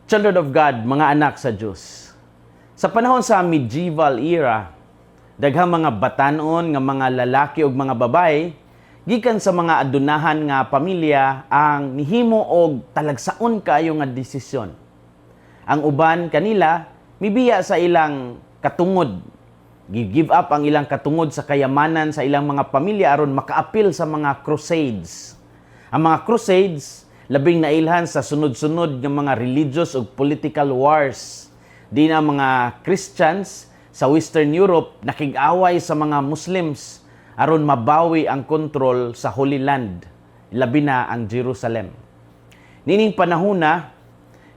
Children of God, mga anak sa Diyos. Sa panahon sa medieval era, daghang mga batanon nga mga lalaki ug mga babae gikan sa mga adunahan nga pamilya ang nihimo og talagsaon kaayo nga desisyon. Ang uban kanila mibiya sa ilang katungod. Give up ang ilang katungod sa kayamanan sa ilang mga pamilya aron makaapil sa mga crusades. Ang mga crusades labing nailhan sa sunod-sunod ng mga religious ug political wars. Di na mga Christians sa Western Europe nakig-away sa mga Muslims aron mabawi ang kontrol sa Holy Land, labi na ang Jerusalem. Nining panahona,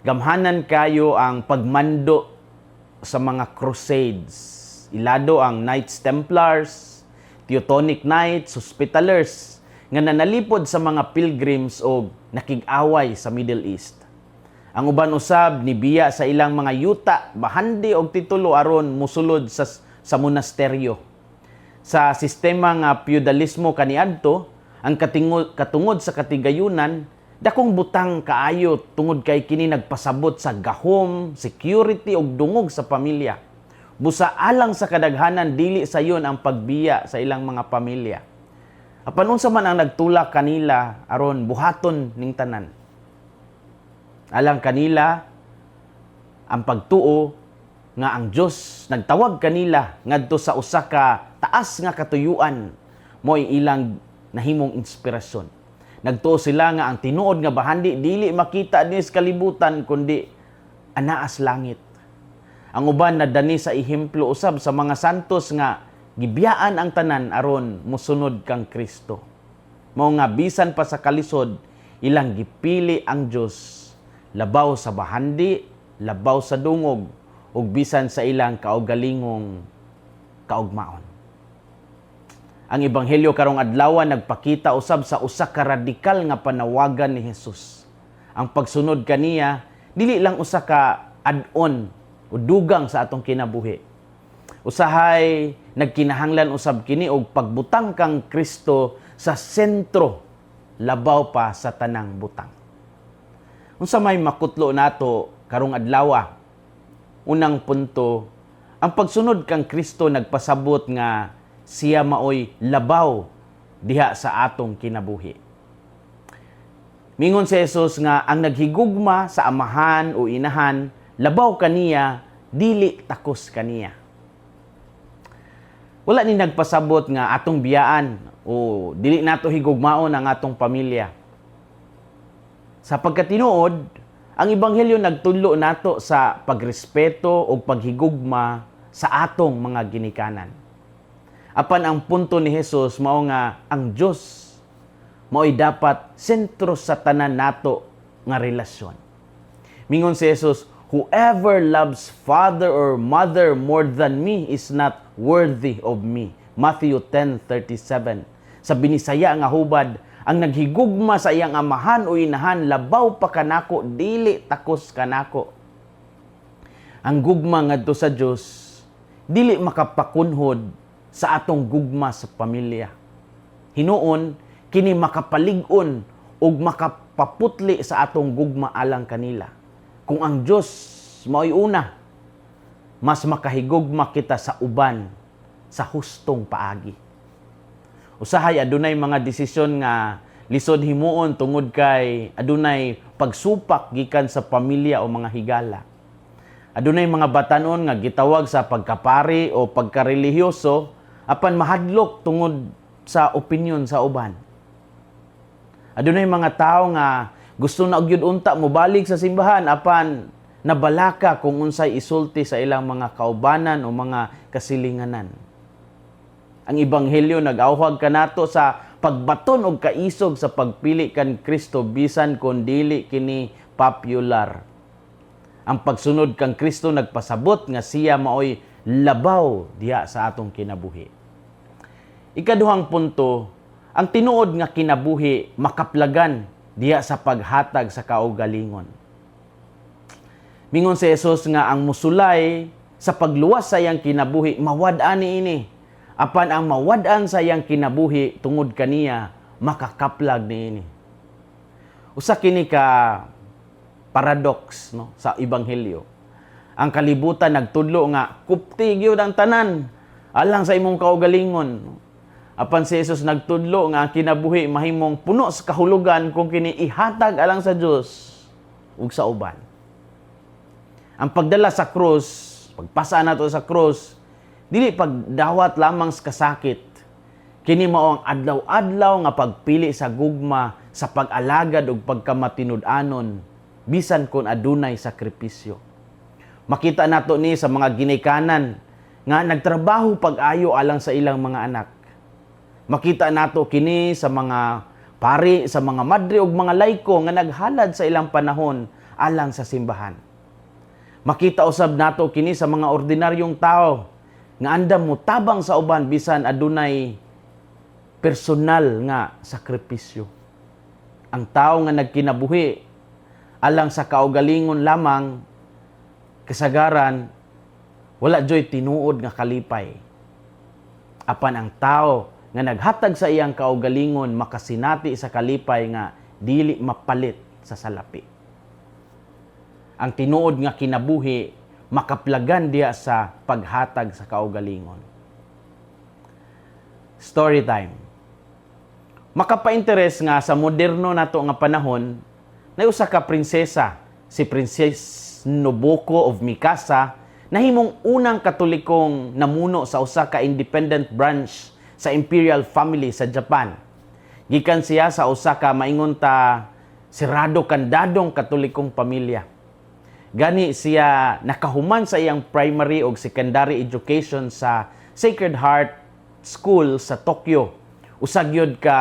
gamhanan kayo ang pagmando sa mga crusades. Ilado ang Knights Templars, Teutonic Knights, Hospitallers, nga nanalipod sa mga pilgrims o nakig-away sa Middle East. Ang uban usab nibiya sa ilang mga yuta, bahandi og titulo aron musulod sa monasteryo. Sa sistema nga feudalismo kaniadto, ang katungod sa katigayunan, dakong butang kaayo tungod kay kini nagpasabot sa gahom, security ug dungog sa pamilya. Busa alang sa kadaghanan dili sayon ang pagbiya sa ilang mga pamilya. Apan unsa man ang nagtulak kanila aron buhaton ning tanan. Alang kanila ang pagtuo nga ang Dios nagtawag kanila ngadto sa usa ka taas nga katuyuan mo'y ilang nahimong inspirasyon. Nagtuo sila nga ang tinuod nga bahandi dili makita dinhi sa kalibutan kundi anaas langit. Ang uban nadani sa ehemplo usab sa mga santos nga gibiyaan ang tanan aron mosunod kang Kristo. Mao nga bisan pa sa kalisod, ilang gipili ang Dios labaw sa bahandi, labaw sa dungog, ug bisan sa ilang kaugalingong kaugmaon. Ang ebanghelyo karong adlaw nagpakita usab sa usa ka radikal nga panawagan ni Hesus. Ang pagsunod kaniya dili lang usa ka add-on o dugang sa atong kinabuhi. Usahay nagkinahanglan usab kini og pagbutang kang Kristo sa sentro labaw pa sa tanang butang. Unsa may makutlo nato karong adlaw? Unang punto, ang pagsunod kang Kristo nagpasabot nga siya maoy labaw diha sa atong kinabuhi. Mingon si Jesus nga ang naghigugma sa amahan o inahan labaw kaniya dili takos kaniya. Wala ni nagpasabot nga atong biyaan o dili nato higugmaon ang atong pamilya. Sa pagkatinuod, ang ebanghelyo nagtudlo nato sa pagrespeto o paghigugma sa atong mga ginikanan. Apan ang punto ni Jesus mao nga ang Dios mao'y dapat sentro sa tanan nato nga relasyon. Mingon si Jesus, whoever loves father or mother more than me is not worthy of me. Matthew 10:37. Sa binisaya nga hubad, ang naghigugma sa iyang amahan o inahan, labaw pa kanako, dili takos kanako. Ang gugma ngadto sa Dios dili makapakunhod sa atong gugma sa pamilya. Hinuon, kini makapalig-on ug makapaputli sa atong gugma alang kanila. Kung ang Diyos mao'y una, mas makahigugma kita sa uban sa hustong paagi. Usahay adunay mga desisyon nga lisod himuon tungod kay adunay pagsupak gikan sa pamilya o mga higala. Adunay mga batanon nga gitawag sa pagkapari o pagkarelihiyoso apan mahadlok tungod sa opinyon sa uban. Adunay mga tao nga gusto na og yun unta mobalik sa simbahan apan nabalaka kung unsay isulti sa ilang mga kaubanan o mga kasilinganan. Ang ebanghelyo nag-awhag kanato sa pagbaton og kaisog sa pagpili kan Kristo bisan kun dili kini popular. Ang pagsunod kang Kristo nagpasabot nga siya maoy labaw diha sa atong kinabuhi. Ikaduhang punto, ang tinuod nga kinabuhi makaplagan diha sa paghatag sa kaugalingon. Mingon si Jesus nga ang musulay sa pagluwas sa iyang kinabuhi mawad-an niini. Apan ang mawad-an sa iyang kinabuhi tungod kaniya makakaplag niini. Usa kini ka paradox no sa ebanghelyo. Ang kalibutan nagtudlo nga kupti gyud ang tanan alang sa imong kaugalingon. Apan si Jesus nagtudlo nga ang kinabuhi mahimong puno sa kahulugan kung kini ihatag alang sa Dios ug sa uban. Ang pagdala sa krus, pagpasa nato sa krus, dili pagdawat lamang sa kasakit. Kini mao ang adlaw-adlaw nga pagpili sa gugma sa pag-alagad ug pagkamatinud-anon bisan kun adunay sakripisyo. Makita nato ni sa mga ginikanan nga nagtrabaho pag-ayo alang sa ilang mga anak. Makita nato kini sa mga pari, sa mga madre ug mga laiko nga naghalad sa ilang panahon alang sa simbahan. Makita usab nato kini sa mga ordinaryong tao nga andam mo tabang sa uban bisan adunay personal nga sakripisyo. Ang tao nga nagkinabuhi alang sa kaugalingon lamang kasagaran wala joy tinuod nga kalipay. Apan ang tao nga naghatag sa iyang kaugalingon makasinati sa kalipay nga dili mapalit sa salapi. Ang tinuod nga kinabuhi makaplagan diya sa paghatag sa kaugalingon. Story time. Makapainteres nga sa moderno nato nga panahon na usa ka prinsesa, si Princess Nobuko of Mikasa, nahimong unang katolikong namuno sa usa ka independent branch sa imperial family sa Japan. Gikan siya sa usa ka maingon ta sirado kandadong katolikong pamilya. Gani siya nakahuman sa iyang primary ug secondary education sa Sacred Heart School sa Tokyo. Usa gyud ka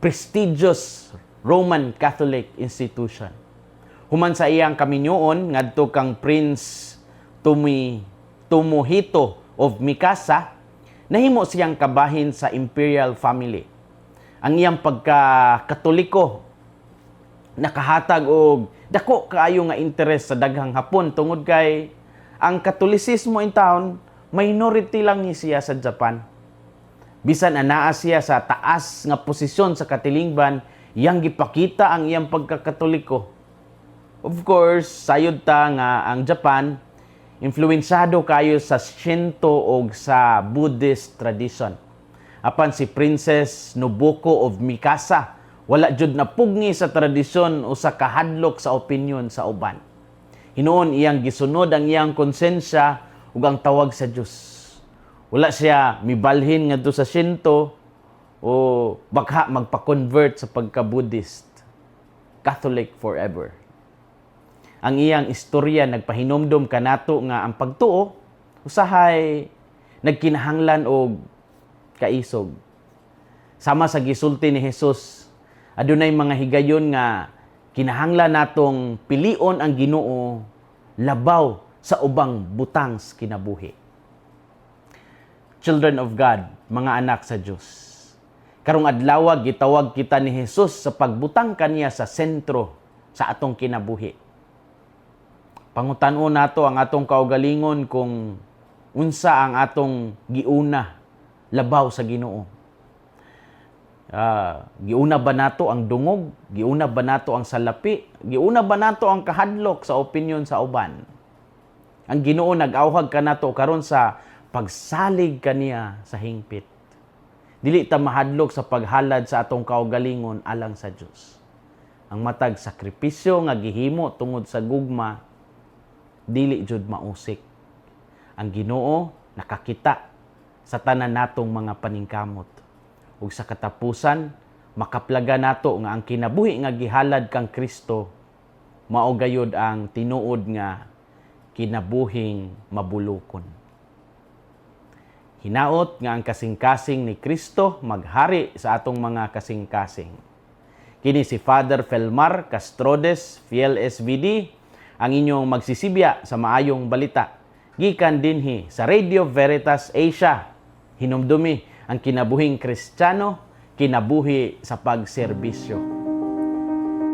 prestigious Roman Catholic institution. Human sa iyang kaminyoon ngadto kang Prince Tomohito of Mikasa, nahimo siyang kabahin sa imperial family. Ang iyang pagka-katoliko nakahatag og dako kaayo nga interes sa daghang Hapon tungod kay ang Katolisismo in town minority lang ni siya sa Japan. Bisan anaa siya sa taas nga posisyon sa katilingban, iyang gipakita ang iyang pagkakatoliko. Of course, sayod ta nga ang Japan influensado kayo sa Shinto o sa Buddhist tradition. Apan si Princess Nobuko of Mikasa, wala jud napugni sa tradisyon o sa kahadlok sa opinyon sa uban. Hinuon iyang gisunod ang iyang konsensya ug ang tawag sa Dios. Wala siya mibalhin ngadto sa Shinto o baka magpa-convert sa pagka-Buddhist. Catholic forever. Ang iyang istorya nagpahinomdom kanato nga ang pagtuo usahay nagkinahanglan og kaisog. Sama sa gisulti ni Jesus, adunay mga higayon nga kinahanglan natong pilion ang Ginoo labaw sa ubang butang sa kinabuhi. Children of God, mga anak sa Dios. Karong adlaw gitawag kita ni Jesus sa pagbutang kaniya sa sentro sa atong kinabuhi. Pangutan-on nato ang atong kaugalingon kung unsa ang atong giuna labaw sa Ginoo. Giuna ba nato ang dungog? Giuna ba nato ang salapi? Giuna ba nato ang kahadlok sa opinyon sa uban? Ang Ginoo nag-awhag kanato karon sa pagsalig kaniya sa hingpit. Dili ta mahadlok sa paghalad sa atong kaugalingon alang sa Dios. Ang matag sakripisyo nga gihimo tungod sa gugma dili jud mausik. Ang Ginoo nakakita sa tanan natong mga paningkamot. Ug sa katapusan, makaplaga nato nga ang kinabuhi nga gihalad kang Kristo mao gayud ang tinuod nga kinabuhing mabulokon. Hinaot nga ang kasing-kasing ni Kristo maghari sa atong mga kasing-kasing. Kini si Father Felmar Castrodes, Fiel SVD, ang inyong magsisibya sa maayong balita. Gikan dinhi sa Radio Veritas Asia. Hinumdumi ang kinabuhing Kristiyano, kinabuhi sa pagserbisyo.